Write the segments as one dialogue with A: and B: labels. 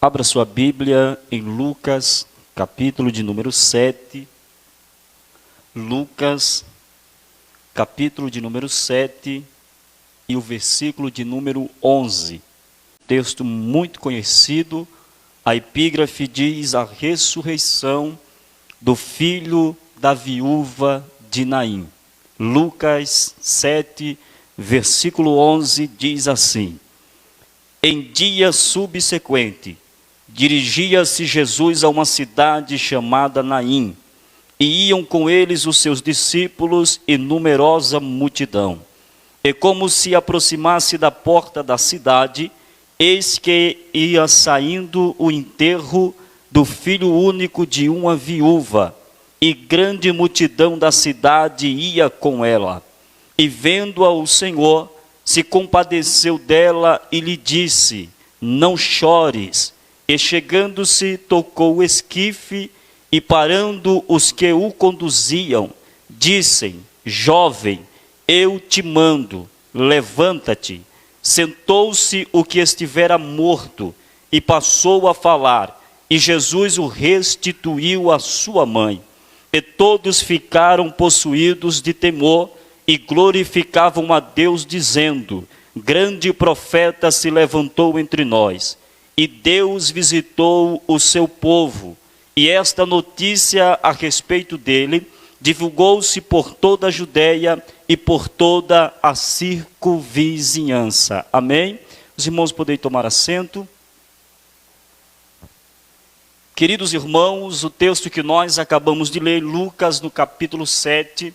A: Abra sua Bíblia em Lucas, capítulo de número 7. Lucas, capítulo de número 7 e o versículo de número 11. Texto muito conhecido, a epígrafe diz a ressurreição do filho da viúva de Naim. Lucas 7, versículo 11 diz assim: Em dia subsequente, dirigia-se Jesus a uma cidade chamada Naim, e iam com eles os seus discípulos e numerosa multidão. E como se aproximasse da porta da cidade, eis que ia saindo o enterro do filho único de uma viúva, e grande multidão da cidade ia com ela. E vendo-a o Senhor, se compadeceu dela e lhe disse: Não chores. E chegando-se, tocou o esquife, e parando os que o conduziam, dissem: Jovem, eu te mando, levanta-te. Sentou-se o que estivera morto, e passou a falar, e Jesus o restituiu à sua mãe. E todos ficaram possuídos de temor, e glorificavam a Deus, dizendo: Grande profeta se levantou entre nós, e Deus visitou o seu povo. E esta notícia a respeito dele divulgou-se por toda a Judeia e por toda a circunvizinhança. Amém? Os irmãos podem tomar assento. Queridos irmãos, o texto que nós acabamos de ler, Lucas, no capítulo 7,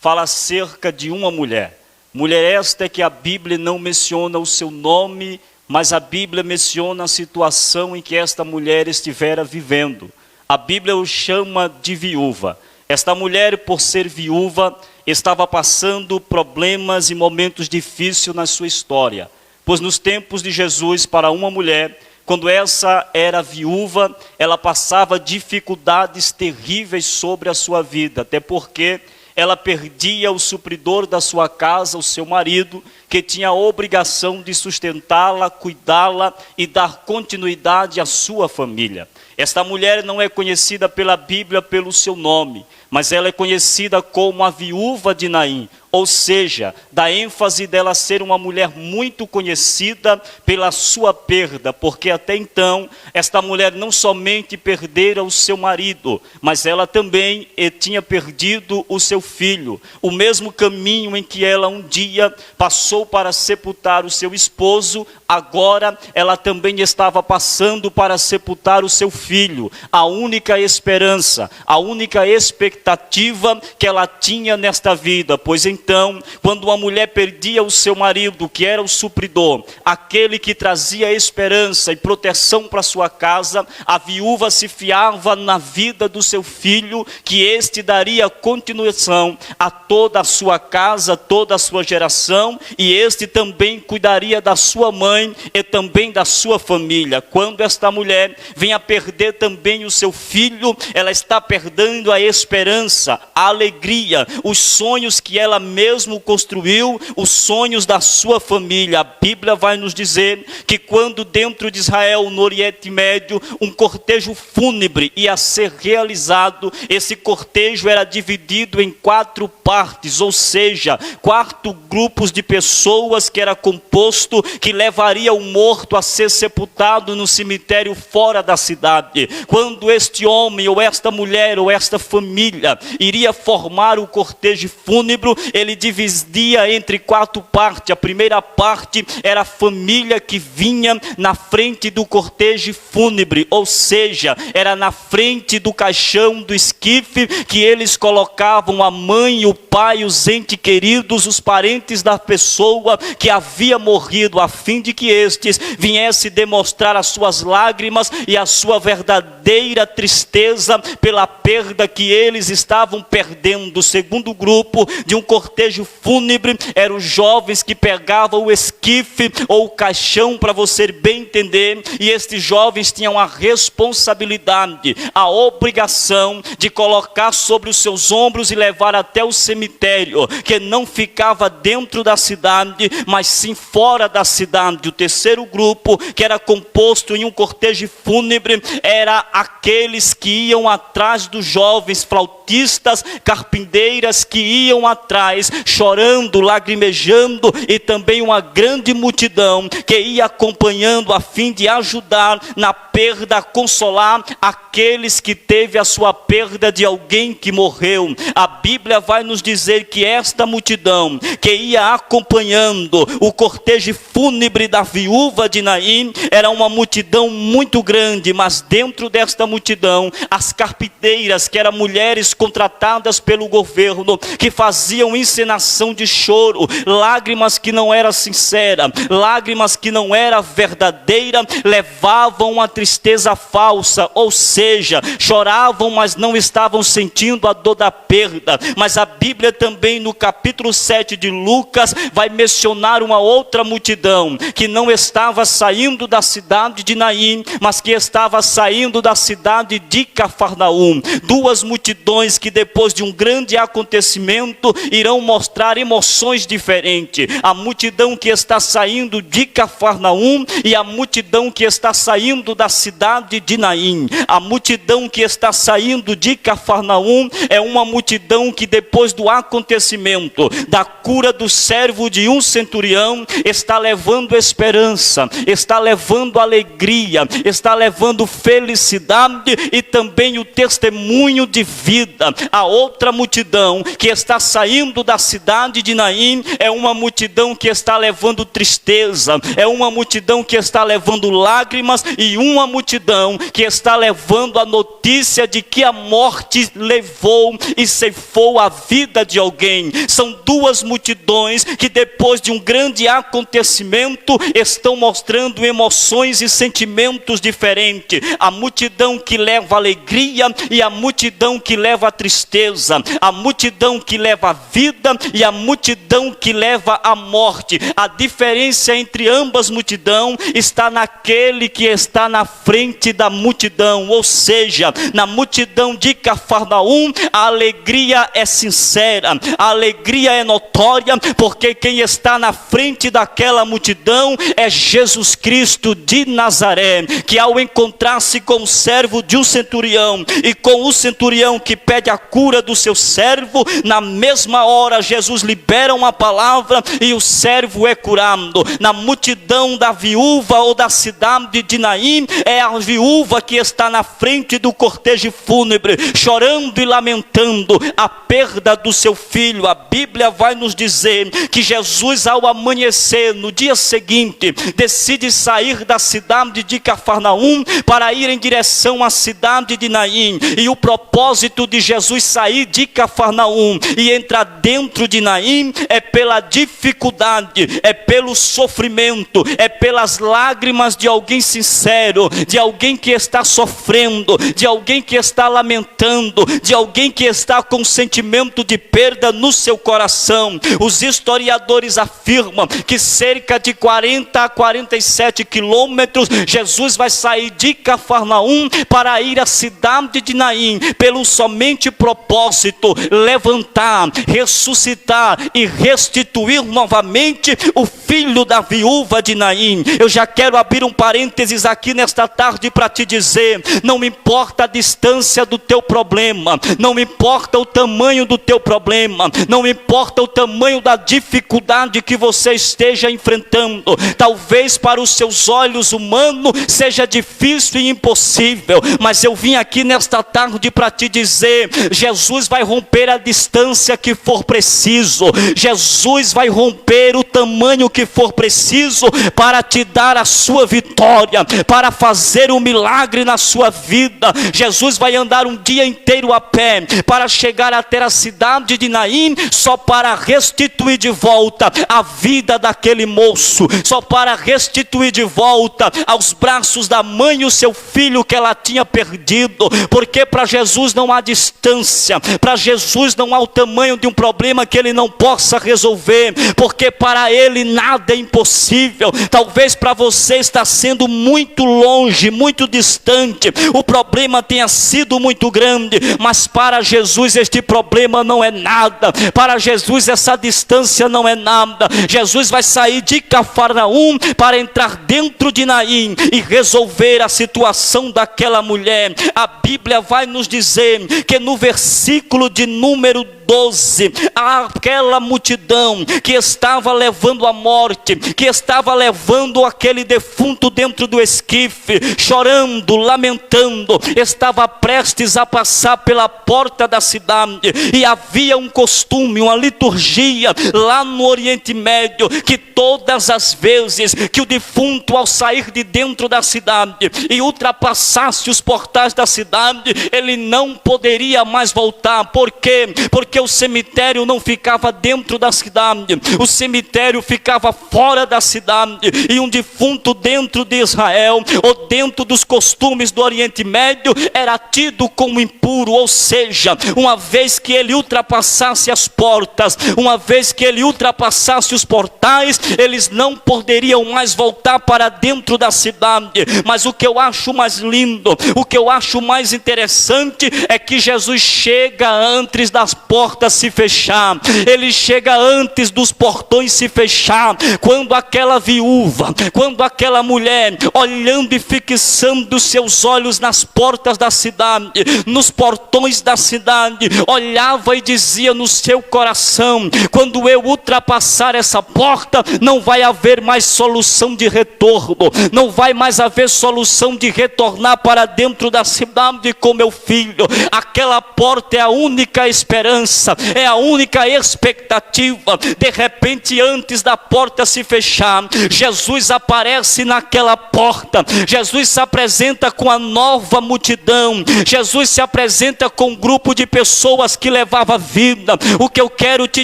A: fala acerca de uma mulher. Mulher esta que a Bíblia não menciona o seu nome, mas a Bíblia menciona a situação em que esta mulher estivera vivendo. A Bíblia o chama de viúva. Esta mulher, por ser viúva, estava passando problemas e momentos difíceis na sua história. Pois nos tempos de Jesus, para uma mulher, quando essa era viúva, ela passava dificuldades terríveis sobre a sua vida, até porque ela perdia o supridor da sua casa, o seu marido, que tinha a obrigação de sustentá-la, cuidá-la e dar continuidade à sua família. Esta mulher não é conhecida pela Bíblia pelo seu nome, mas ela é conhecida como a viúva de Naim, ou seja, da ênfase dela ser uma mulher muito conhecida pela sua perda, porque até então esta mulher não somente perdera o seu marido, mas ela também tinha perdido o seu filho, o mesmo caminho em que ela um dia passou para sepultar o seu esposo, agora ela também estava passando para sepultar o seu filho, a única esperança, a única expectativa que ela tinha nesta vida, pois então, quando uma mulher perdia o seu marido, que era o supridor, aquele que trazia esperança e proteção para sua casa, a viúva se fiava na vida do seu filho, que este daria continuação a toda a sua casa, toda a sua geração, e este também cuidaria da sua mãe e também da sua família. Quando esta mulher vem a perder também o seu filho, ela está perdendo a esperança, a alegria, os sonhos que ela mesmo construiu, os sonhos da sua família. A Bíblia vai nos dizer que quando dentro de Israel, no Oriente Médio, um cortejo fúnebre ia ser realizado, esse cortejo era dividido em 4 partes, ou seja, 4 grupos de pessoas que era composto, que levaria o morto a ser sepultado no cemitério fora da cidade. Quando este homem, ou esta mulher, ou esta família iria formar o cortejo fúnebre, ele dividia entre 4 partes. A primeira parte era a família que vinha na frente do cortejo fúnebre, ou seja, era na frente do caixão, do esquife, que eles colocavam a mãe, o pai, os entes queridos, os parentes da pessoa que havia morrido, a fim de que estes viessem demonstrar as suas lágrimas e a sua verdadeira tristeza pela perda que eles eles estavam perdendo. O segundo grupo de um cortejo fúnebre eram os jovens que pegavam o esquife ou o caixão, para você bem entender, e estes jovens tinham a responsabilidade, a obrigação de colocar sobre os seus ombros e levar até o cemitério, que não ficava dentro da cidade, mas sim fora da cidade. O terceiro grupo, que era composto em um cortejo fúnebre, era aqueles que iam atrás dos jovens, flautistas, carpinteiras, que iam atrás, chorando, lagrimejando, e também uma grande multidão que ia acompanhando a fim de ajudar na perda, consolar aqueles que teve a sua perda de alguém que morreu. A Bíblia vai nos dizer que esta multidão que ia acompanhando o cortejo fúnebre da viúva de Naim era uma multidão muito grande, mas dentro desta multidão, as carpinteiras, que eram mulheres contratadas pelo governo, que faziam encenação de choro, lágrimas que não era sincera, lágrimas que não era verdadeira, levavam uma tristeza falsa, ou seja, choravam, mas não estavam sentindo a dor da perda. Mas a Bíblia também, no capítulo 7 de Lucas, vai mencionar uma outra multidão, que não estava saindo da cidade de Naim, mas que estava saindo da cidade de Cafarnaum. Duas multidões que depois de um grande acontecimento irão mostrar emoções diferentes. A multidão que está saindo de Cafarnaum e a multidão que está saindo da cidade de Naim. A multidão que está saindo de Cafarnaum é uma multidão que depois do acontecimento da cura do servo de um centurião, está levando esperança, está levando alegria, está levando felicidade e também o testemunho de vida. A outra multidão que está saindo da cidade de Naim é uma multidão que está levando tristeza, é uma multidão que está levando lágrimas e uma multidão que está levando a notícia de que a morte levou e ceifou a vida de alguém. São duas multidões que depois de um grande acontecimento estão mostrando emoções e sentimentos diferentes. A multidão que leva alegria e a multidão que leva tristeza, a multidão que leva a vida e a multidão que leva a morte. A diferença entre ambas multidões está naquele que está na frente da multidão, ou seja, na multidão de Cafarnaum, a alegria é sincera, a alegria é notória, porque quem está na frente daquela multidão é Jesus Cristo de Nazaré, que ao encontrar-se com o servo de um centurião e com o centurião que pede a cura do seu servo, na mesma hora Jesus libera uma palavra e o servo é curado. Na multidão da viúva ou da cidade de Naim, é a viúva que está na frente do cortejo fúnebre, chorando e lamentando a perda do seu filho. A Bíblia vai nos dizer que Jesus, ao amanhecer, no dia seguinte, decide sair da cidade de Cafarnaum para ir em direção à cidade de Naim. E o propósito de Jesus sair de Cafarnaum e entrar dentro de Naim é pela dificuldade, é pelo sofrimento, é pelas lágrimas de alguém sincero, de alguém que está sofrendo, de alguém que está lamentando, de alguém que está com sentimento de perda no seu coração. Os historiadores afirmam que cerca de 40 a 47 quilômetros, Jesus vai sair de Cafarnaum para ir à cidade de Naim, pelo somente propósito, levantar, ressuscitar e restituir novamente o filho da viúva de Naim. Eu já quero abrir um parênteses aqui nesta tarde para te dizer, não importa a distância do teu problema, não importa o tamanho do teu problema, não importa o tamanho da dificuldade que você esteja enfrentando, talvez para os seus olhos humanos seja difícil e impossível, mas eu vim aqui nesta tarde para te dizer, Jesus vai romper a distância que for preciso, Jesus vai romper o tamanho que for preciso para te dar a sua vitória, para fazer um milagre na sua vida. Jesus vai andar um dia inteiro a pé para chegar até a cidade de Naim, só para restituir de volta a vida daquele moço, só para restituir de volta aos braços da mãe o seu filho que ela tinha perdido, porque para Jesus não há distância distância. Para Jesus não há o tamanho de um problema que Ele não possa resolver, porque para Ele nada é impossível. Talvez para você está sendo muito longe, muito distante, o problema tenha sido muito grande, mas para Jesus este problema não é nada. Para Jesus essa distância não é nada. Jesus vai sair de Cafarnaum para entrar dentro de Naim e resolver a situação daquela mulher. A Bíblia vai nos dizer que no versículo de número 12, aquela multidão que estava levando a morte, que estava levando aquele defunto dentro do esquife, chorando, lamentando, estava prestes a passar pela porta da cidade. E havia um costume, uma liturgia lá no Oriente Médio, que todas as vezes que o defunto, ao sair de dentro da cidade e ultrapassasse os portais da cidade, ele não poderia mais voltar. Por quê? Porque o cemitério não ficava dentro da cidade, o cemitério ficava fora da cidade, e um defunto dentro de Israel, ou dentro dos costumes do Oriente Médio, era tido como impuro. Ou seja, uma vez que ele ultrapassasse as portas, uma vez que ele ultrapassasse os portais, eles não poderiam mais voltar para dentro da cidade. Mas o que eu acho mais lindo, o que eu acho mais interessante, é que Jesus chega antes das portas se fechar, ele chega antes dos portões se fechar. Quando aquela viúva, quando aquela mulher, olhando e fixando seus olhos nas portas da cidade, nos portões da cidade, olhava e dizia no seu coração: quando eu ultrapassar essa porta, não vai haver mais solução de retorno, não vai mais haver solução de retornar para dentro da cidade com meu filho. Aquela porta é a única esperança, é a única expectativa. De repente, antes da porta se fechar, Jesus aparece naquela porta. Jesus se apresenta com a nova multidão. Jesus se apresenta com um grupo de pessoas que levava vida. O que eu quero te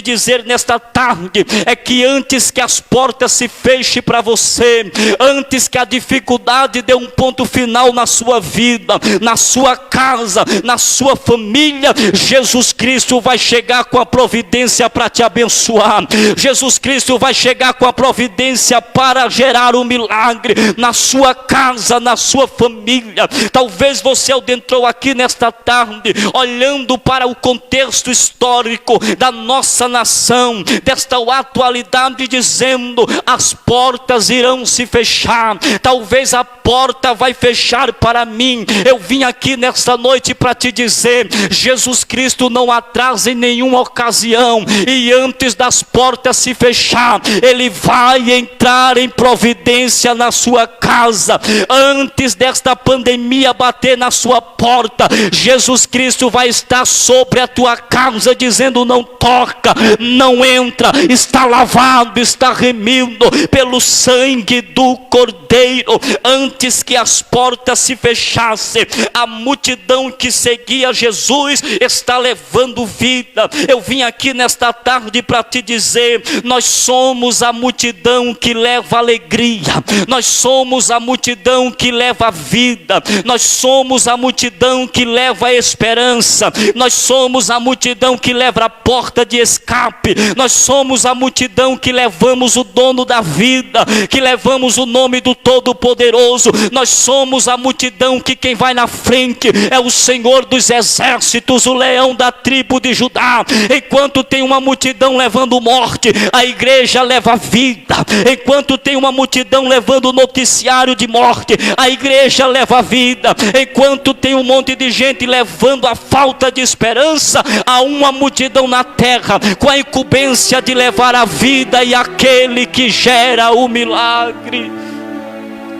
A: dizer nesta tarde é que antes que as portas se fechem para você, antes que a dificuldade dê um ponto final na sua vida, na sua casa, na sua família, Jesus Cristo vai chegar com a providência para te abençoar. Jesus Cristo vai chegar com a providência para gerar um milagre na sua casa, na sua família. Talvez você adentrou aqui nesta tarde olhando para o contexto histórico da nossa nação, desta atualidade, dizendo: as portas irão se fechar. Talvez a porta vai fechar para mim. Eu vim aqui nesta noite para te dizer: Jesus Cristo não atrasa em nenhuma ocasião, e antes das portas se fechar, Ele vai entrar em providência na sua casa. Antes desta pandemia bater na sua porta, Jesus Cristo vai estar sobre a tua casa dizendo: não toca, não entra, está lavado, está remido pelo sangue do Cordeiro. Antes que as portas se fechassem, a multidão que seguia Jesus está levando vida. Eu vim aqui nesta tarde para te dizer: nós somos a multidão que leva alegria, nós somos a multidão que leva vida, nós somos a multidão que leva esperança, nós somos a multidão que leva a porta de escape, nós somos a multidão que levamos o dono da vida, que levamos o nome do Todo-Poderoso. Nós somos a multidão que quem vai na frente é o Senhor dos Exércitos, o leão da tribo de Judá. Enquanto tem uma multidão levando morte, a igreja leva vida. Enquanto tem uma multidão levando noticiário de morte, a igreja leva vida. Enquanto tem um monte de gente levando a falta de esperança, há uma multidão na terra com a incumbência de levar a vida, e aquele que gera o milagre.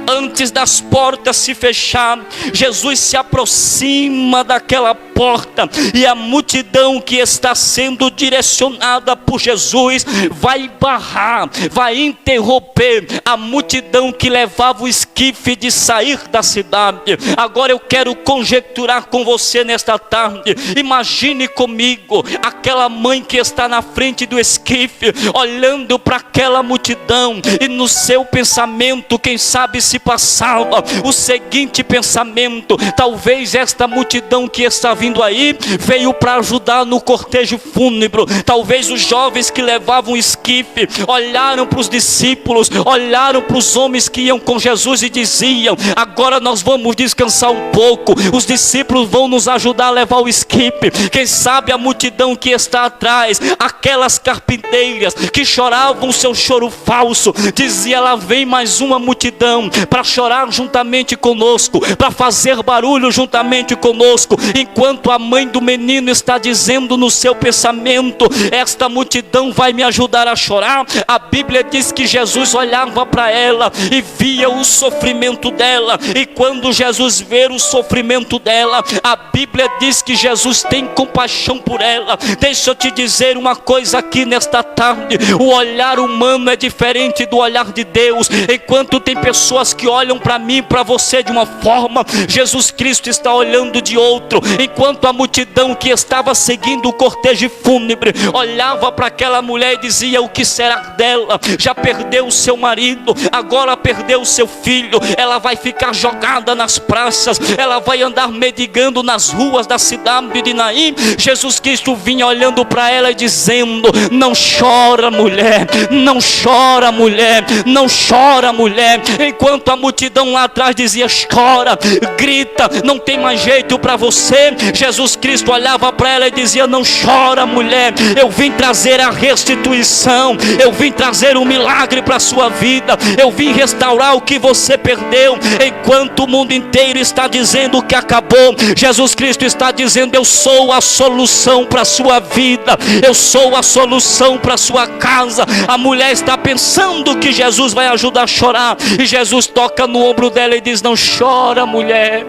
A: Antes das portas se fechar, Jesus se aproxima daquela porta, e a multidão que está sendo direcionada por Jesus vai barrar, vai interromper a multidão que levava o esquife de sair da cidade. Agora eu quero conjecturar com você nesta tarde. Imagine comigo aquela mãe que está na frente do esquife, olhando para aquela multidão, e no seu pensamento, quem sabe, se passava o seguinte pensamento: talvez esta multidão que está vindo vindo aí veio para ajudar no cortejo fúnebre. Talvez os jovens que levavam esquife olharam para os discípulos, olharam para os homens que iam com Jesus e diziam: agora nós vamos descansar um pouco, os discípulos vão nos ajudar a levar o esquife. Quem sabe a multidão que está atrás, aquelas carpinteiras que choravam seu choro falso, dizia: lá vem mais uma multidão para chorar juntamente conosco, para fazer barulho juntamente conosco, enquanto a mãe do menino está dizendo no seu pensamento: esta multidão vai me ajudar a chorar. A Bíblia diz que Jesus olhava para ela e via o sofrimento dela, e quando Jesus vê o sofrimento dela, a Bíblia diz que Jesus tem compaixão por ela. Deixa eu te dizer uma coisa aqui nesta tarde: o olhar humano é diferente do olhar de Deus. Enquanto tem pessoas que olham para mim, para você de uma forma, Jesus Cristo está olhando de outro. Enquanto a multidão que estava seguindo o cortejo fúnebre olhava para aquela mulher e dizia: o que será dela? Já perdeu o seu marido, agora perdeu o seu filho, ela vai ficar jogada nas praças, ela vai andar mendigando nas ruas da cidade de Naim. Jesus Cristo vinha olhando para ela e dizendo: não chora, mulher, não chora, mulher, não chora, mulher. Enquanto a multidão lá atrás dizia: chora, grita, não tem mais jeito para você, Jesus Cristo olhava para ela e dizia: não chora, mulher, eu vim trazer a restituição, eu vim trazer um milagre para a sua vida, eu vim restaurar o que você perdeu. Enquanto o mundo inteiro está dizendo que acabou, Jesus Cristo está dizendo: eu sou a solução para a sua vida, eu sou a solução para a sua casa. A mulher está pensando que Jesus vai ajudar a chorar, e Jesus toca no ombro dela e diz: não chora, mulher,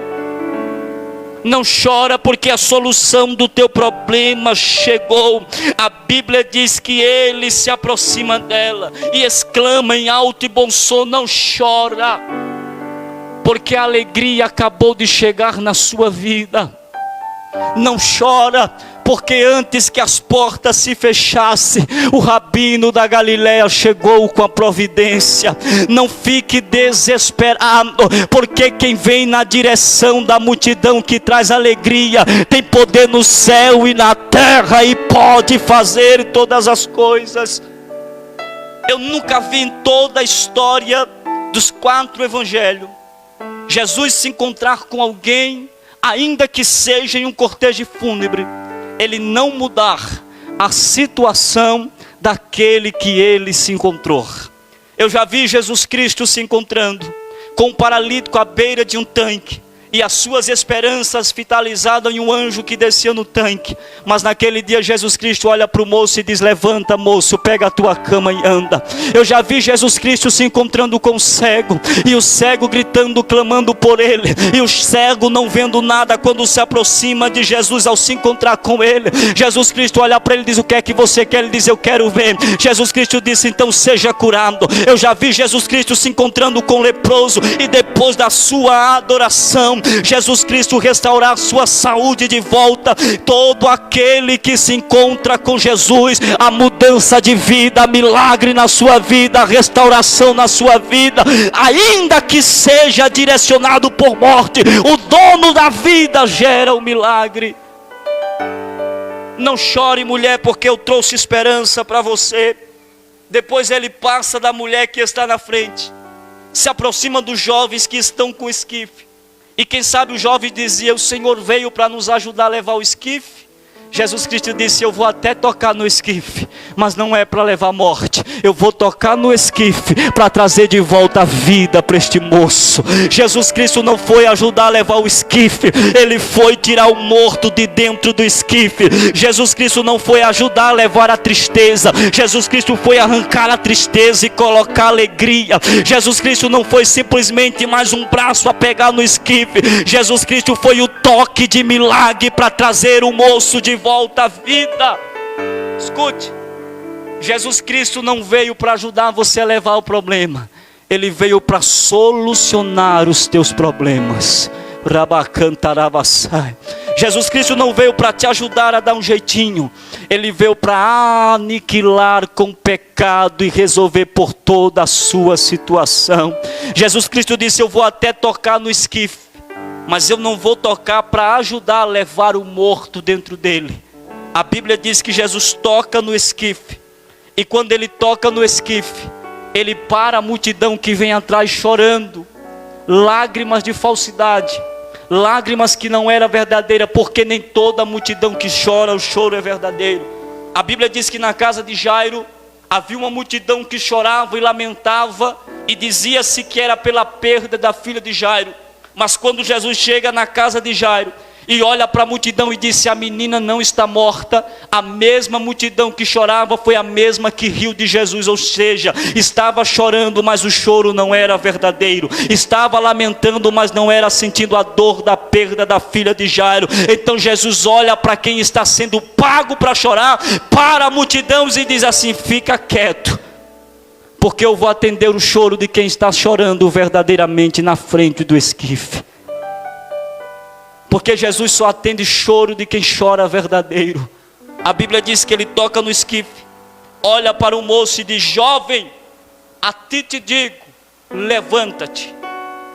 A: não chora, porque a solução do teu problema chegou. A Bíblia diz que ele se aproxima dela e exclama em alto e bom som: não chora, porque a alegria acabou de chegar na sua vida. Não chora, porque antes que as portas se fechassem, o rabino da Galileia chegou com a providência. Não fique desesperado, porque quem vem na direção da multidão que traz alegria tem poder no céu e na terra, e pode fazer todas as coisas. Eu nunca vi em toda a história dos 4 evangelhos Jesus se encontrar com alguém, ainda que seja em um cortejo fúnebre, ele não mudar a situação daquele que ele se encontrou. Eu já vi Jesus Cristo se encontrando com um paralítico à beira de um tanque, e as suas esperanças vitalizadas em um anjo que descia no tanque. Mas naquele dia Jesus Cristo olha para o moço e diz: levanta, moço, pega a tua cama e anda. Eu já vi Jesus Cristo se encontrando com o cego, e o cego gritando, clamando por ele, e o cego não vendo nada. Quando se aproxima de Jesus, ao se encontrar com ele, Jesus Cristo olha para ele e diz: o que é que você quer? Ele diz: eu quero ver. Jesus Cristo disse: então seja curado. Eu já vi Jesus Cristo se encontrando com o leproso, e depois da sua adoração, Jesus Cristo restaurar sua saúde de volta. Todo aquele que se encontra com Jesus, a mudança de vida, milagre na sua vida, a restauração na sua vida, ainda que seja direcionado por morte, o dono da vida gera o milagre. Não chore, mulher, porque eu trouxe esperança para você. Depois ele passa da mulher que está na frente, se aproxima dos jovens que estão com o esquife. E quem sabe o jovem dizia: o Senhor veio para nos ajudar a levar o esquife. Jesus Cristo disse: eu vou até tocar no esquife, mas não é para levar morte. Eu vou tocar no esquife para trazer de volta a vida para este moço. Jesus Cristo não foi ajudar a levar o esquife, ele foi tirar o morto de dentro do esquife. Jesus Cristo não foi ajudar a levar a tristeza, Jesus Cristo foi arrancar a tristeza e colocar alegria. Jesus Cristo não foi simplesmente mais um braço a pegar no esquife, Jesus Cristo foi o toque de milagre para trazer o moço de volta à vida. Escute, Jesus Cristo não veio para ajudar você a levar o problema, ele veio para solucionar os teus problemas. Jesus Cristo não veio para te ajudar a dar um jeitinho, ele veio para aniquilar com o pecado e resolver por toda a sua situação. Jesus Cristo disse: eu vou até tocar no esquife, mas eu não vou tocar para ajudar a levar o morto dentro dele. A Bíblia diz que Jesus toca no esquife, e quando ele toca no esquife, ele para a multidão que vem atrás chorando, lágrimas de falsidade, lágrimas que não era verdadeira, porque nem toda a multidão que chora, o choro é verdadeiro. A Bíblia diz que na casa de Jairo havia uma multidão que chorava e lamentava, e dizia-se que era pela perda da filha de Jairo. Mas quando Jesus chega na casa de Jairo e olha para a multidão e disse: a menina não está morta, a mesma multidão que chorava foi a mesma que riu de Jesus. Ou seja, estava chorando, mas o choro não era verdadeiro, estava lamentando, mas não era sentindo a dor da perda da filha de Jairo. Então Jesus olha para quem está sendo pago para chorar, para a multidão, e diz assim: fica quieto, porque eu vou atender o choro de quem está chorando verdadeiramente na frente do esquife. Porque Jesus só atende choro de quem chora verdadeiro. A Bíblia diz que ele toca no esquife, olha para o moço e diz: jovem, a ti te digo, levanta-te.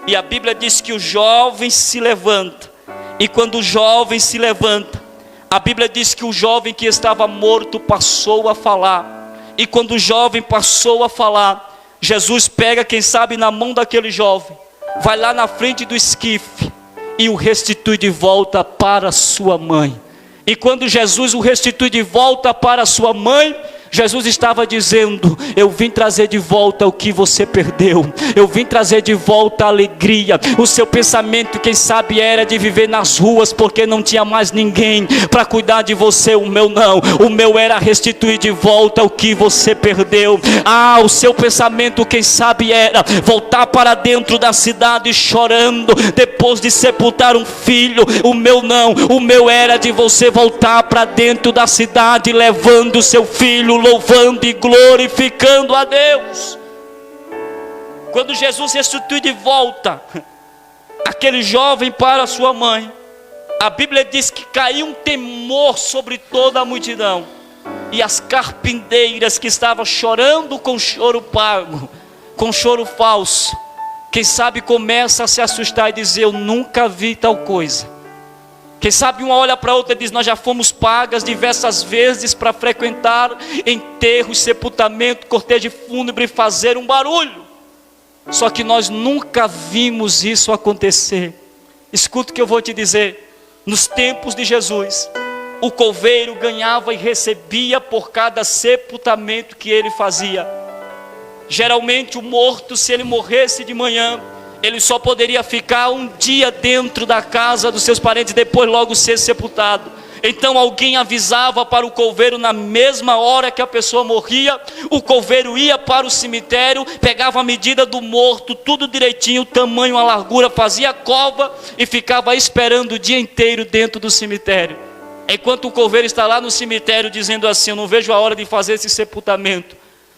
A: E a Bíblia diz que o jovem se levanta. E quando o jovem se levanta, a Bíblia diz que o jovem que estava morto passou a falar. E quando o jovem passou a falar, Jesus pega, quem sabe, na mão daquele jovem, vai lá na frente do esquife e o restitui de volta para sua mãe. E quando Jesus o restitui de volta para sua mãe, Jesus estava dizendo: eu vim trazer de volta o que você perdeu, eu vim trazer de volta a alegria. O seu pensamento, quem sabe, era de viver nas ruas, porque não tinha mais ninguém para cuidar de você. O meu não, o meu era restituir de volta o que você perdeu. O seu pensamento, quem sabe, era voltar para dentro da cidade chorando, depois de sepultar um filho. O meu não, o meu era de você voltar para dentro da cidade, levando o seu filho, louvando e glorificando a Deus. Quando Jesus restitui de volta aquele jovem para sua mãe, a Bíblia diz que caiu um temor sobre toda a multidão, e as carpinteiras que estavam chorando com choro pago, com choro falso, quem sabe começa a se assustar e dizer: eu nunca vi tal coisa. Quem sabe uma olha para a outra e diz: nós já fomos pagas diversas vezes para frequentar enterros, sepultamento, cortejo fúnebre, fazer um barulho, só que nós nunca vimos isso acontecer. Escuta o que eu vou te dizer. Nos tempos de Jesus, o coveiro ganhava e recebia por cada sepultamento que ele fazia. Geralmente o morto, se ele morresse de manhã, ele só poderia ficar um dia dentro da casa dos seus parentes, depois logo ser sepultado. Então alguém avisava para o coveiro na mesma hora que a pessoa morria. O coveiro ia para o cemitério, pegava a medida do morto, tudo direitinho, o tamanho, a largura, fazia a cova e ficava esperando o dia inteiro dentro do cemitério. Enquanto o coveiro está lá no cemitério dizendo assim: eu não vejo a hora de fazer esse sepultamento,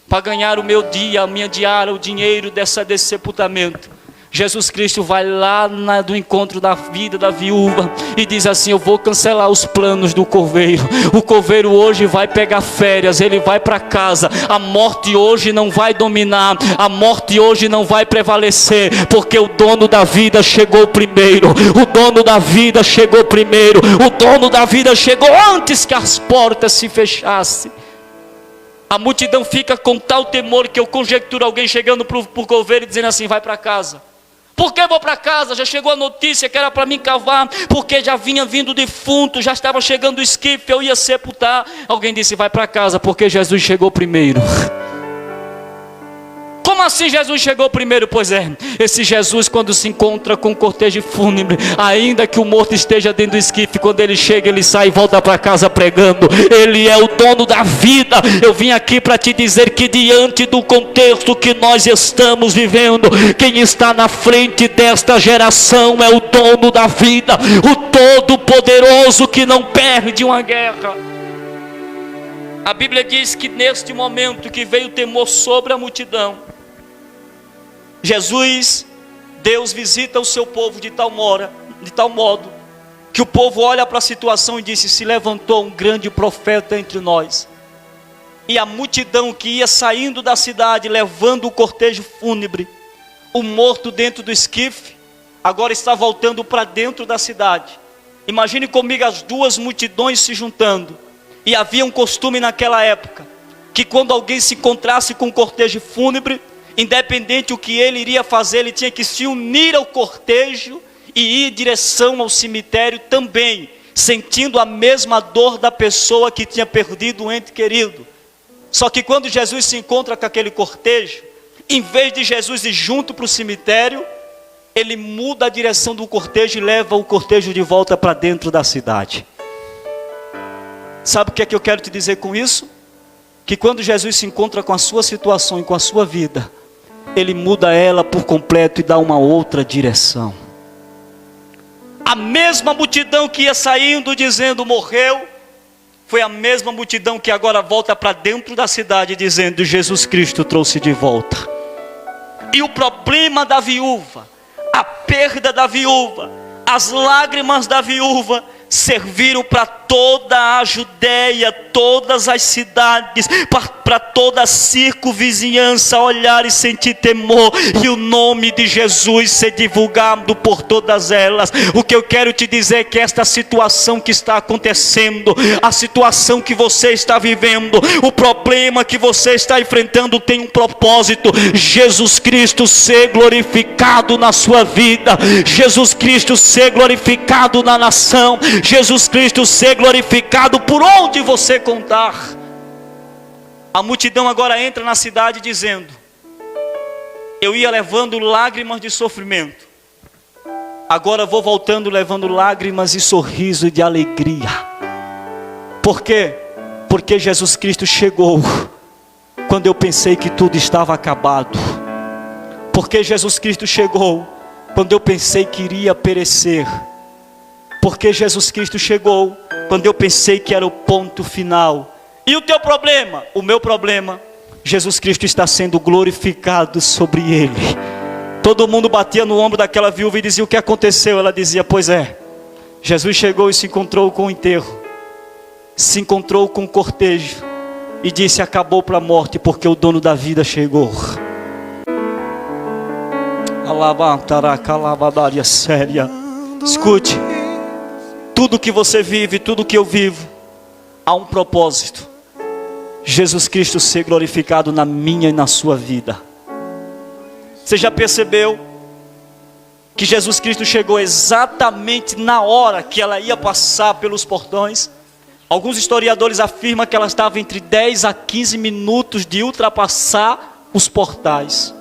A: para ganhar o meu dia, a minha diária, o dinheiro desse sepultamento. Jesus Cristo vai lá do encontro da vida da viúva e diz assim: eu vou cancelar os planos do coveiro. O coveiro hoje vai pegar férias, ele vai para casa. A morte hoje não vai dominar, a morte hoje não vai prevalecer, porque o dono da vida chegou primeiro. O dono da vida chegou primeiro. O dono da vida chegou antes que as portas se fechassem. A multidão fica com tal temor que eu conjecturo alguém chegando para o coveiro e dizendo assim: vai para casa. Por que vou para casa? Já chegou a notícia que era para mim cavar, porque já vinha vindo defunto, já estava chegando o esquife, eu ia sepultar. Alguém disse: vai para casa, porque Jesus chegou primeiro. Como assim Jesus chegou primeiro? Pois é, esse Jesus, quando se encontra com o cortejo fúnebre, ainda que o morto esteja dentro do esquife, quando ele chega, ele sai e volta para casa pregando: ele é o dono da vida. Eu vim aqui para te dizer que diante do contexto que nós estamos vivendo, quem está na frente desta geração é o dono da vida, o Todo-Poderoso que não perde uma guerra. A Bíblia diz que neste momento que veio o temor sobre a multidão, Jesus, Deus visita o seu povo de tal modo que o povo olha para a situação e disse: se levantou um grande profeta entre nós. E a multidão que ia saindo da cidade levando o cortejo fúnebre, o morto dentro do esquife, agora está voltando para dentro da cidade. Imagine comigo as duas multidões se juntando. E havia um costume naquela época, que quando alguém se encontrasse com um cortejo fúnebre, independente o que ele iria fazer, ele tinha que se unir ao cortejo e ir em direção ao cemitério também, sentindo a mesma dor da pessoa que tinha perdido um ente querido. Só que quando Jesus se encontra com aquele cortejo, em vez de Jesus ir junto para o cemitério, ele muda a direção do cortejo e leva o cortejo de volta para dentro da cidade. Sabe o que é que eu quero te dizer com isso? Que quando Jesus se encontra com a sua situação e com a sua vida, ele muda ela por completo e dá uma outra direção. A mesma multidão que ia saindo dizendo morreu, foi a mesma multidão que agora volta para dentro da cidade dizendo Jesus Cristo trouxe de volta. E o problema da viúva, a perda da viúva, as lágrimas da viúva serviram para toda a Judéia, todas as cidades, para toda a circunvizinhança olhar e sentir temor, e o nome de Jesus ser divulgado por todas elas. O que eu quero te dizer é que esta situação que está acontecendo, a situação que você está vivendo, o problema que você está enfrentando tem um propósito: Jesus Cristo ser glorificado na sua vida, Jesus Cristo ser glorificado na nação, Jesus Cristo ser glorificado por onde você contar. A multidão agora entra na cidade dizendo: eu ia levando lágrimas de sofrimento, agora vou voltando levando lágrimas e sorriso de alegria. Por quê? Porque Jesus Cristo chegou quando eu pensei que tudo estava acabado. Porque Jesus Cristo chegou quando eu pensei que iria perecer. Porque Jesus Cristo chegou quando eu pensei que era o ponto final. E o teu problema? O meu problema, Jesus Cristo está sendo glorificado sobre ele. Todo mundo batia no ombro daquela viúva e dizia: o que aconteceu? Ela dizia: pois é, Jesus chegou e se encontrou com o enterro, se encontrou com o cortejo e disse: acabou para a morte, porque o dono da vida chegou. Alabantaracalabadaria séria. Escute, tudo que você vive, tudo que eu vivo, há um propósito: Jesus Cristo ser glorificado na minha e na sua vida. Você já percebeu que Jesus Cristo chegou exatamente na hora que ela ia passar pelos portões? Alguns historiadores afirmam que ela estava entre 10 a 15 minutos de ultrapassar os portais.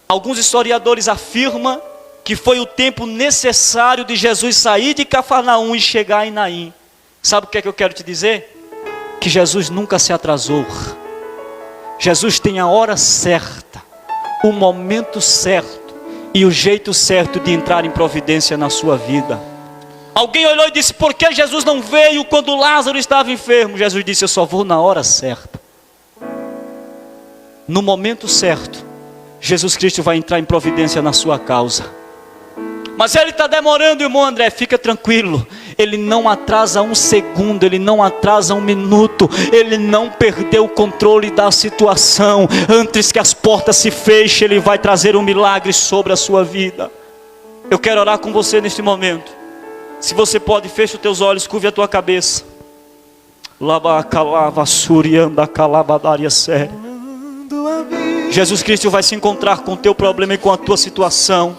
A: Alguns historiadores afirmam que foi o tempo necessário de Jesus sair de Cafarnaum e chegar em Naim. Sabe o que é que eu quero te dizer? Que Jesus nunca se atrasou. Jesus tem a hora certa, o momento certo e o jeito certo de entrar em providência na sua vida. Alguém olhou e disse: por que Jesus não veio quando Lázaro estava enfermo? Jesus disse: eu só vou na hora certa. No momento certo, Jesus Cristo vai entrar em providência na sua causa. Mas ele está demorando, irmão André. Fica tranquilo, ele não atrasa um segundo, ele não atrasa um minuto, ele não perdeu o controle da situação. Antes que as portas se fechem, ele vai trazer um milagre sobre a sua vida. Eu quero orar com você neste momento. Se você pode, feche os teus olhos, curve a tua cabeça. Jesus Cristo vai se encontrar com o teu problema e com a tua situação.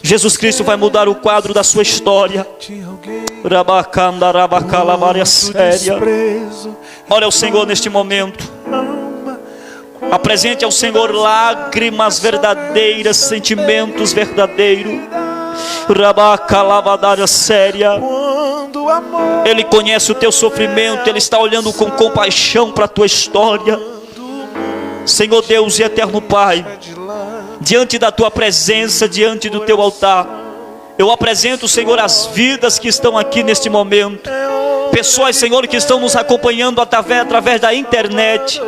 A: Jesus Cristo vai mudar o quadro da sua história. Olha o Senhor neste momento. Apresente ao Senhor lágrimas verdadeiras, sentimentos verdadeiros. Ele conhece o teu sofrimento, Ele está olhando com compaixão para a tua história. Senhor Deus e eterno Pai, diante da tua presença, diante do teu altar, eu apresento, Senhor, as vidas que estão aqui neste momento. Pessoas, Senhor, que estão nos acompanhando através da internet.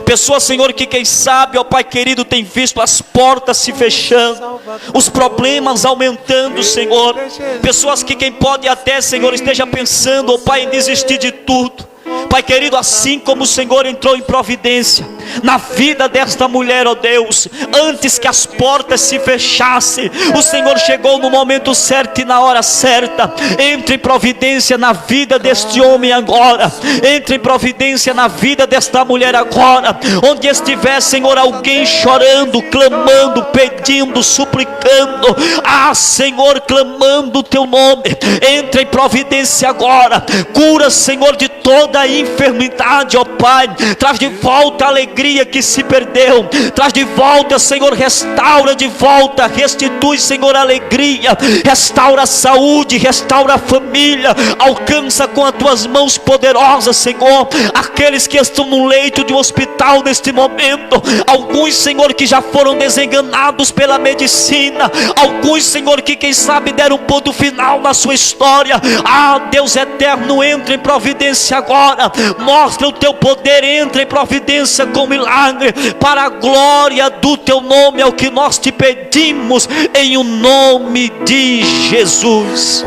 A: Pessoas, Senhor, que quem sabe, ó Pai querido, tem visto as portas se fechando, os problemas aumentando, Senhor. Pessoas que quem pode até, Senhor, esteja pensando, ó Pai, em desistir de tudo. Pai querido, assim como o Senhor entrou em providência na vida desta mulher, ó Deus, antes que as portas se fechassem, o Senhor chegou no momento certo e na hora certa. Entre em providência na vida deste homem agora, entre em providência na vida desta mulher agora, onde estiver, Senhor, alguém chorando, clamando, pedindo, suplicando, Senhor, clamando o teu nome, entre em providência agora. Cura, Senhor, de toda a enfermidade, ó Pai. Traz de volta a alegria que se perdeu. Traz de volta, Senhor, restaura de volta, restitui, Senhor, a alegria, restaura a saúde, restaura a família. Alcança com as tuas mãos poderosas, Senhor, aqueles que estão no leito de um hospital neste momento. Alguns, Senhor, que já foram desenganados pela medicina. Alguns, Senhor, que quem sabe deram um ponto final na sua história. Deus eterno, entra em providência agora. Mostra o teu poder, entra em providência com milagre, para a glória do teu nome. É o que nós te pedimos, em o nome de Jesus.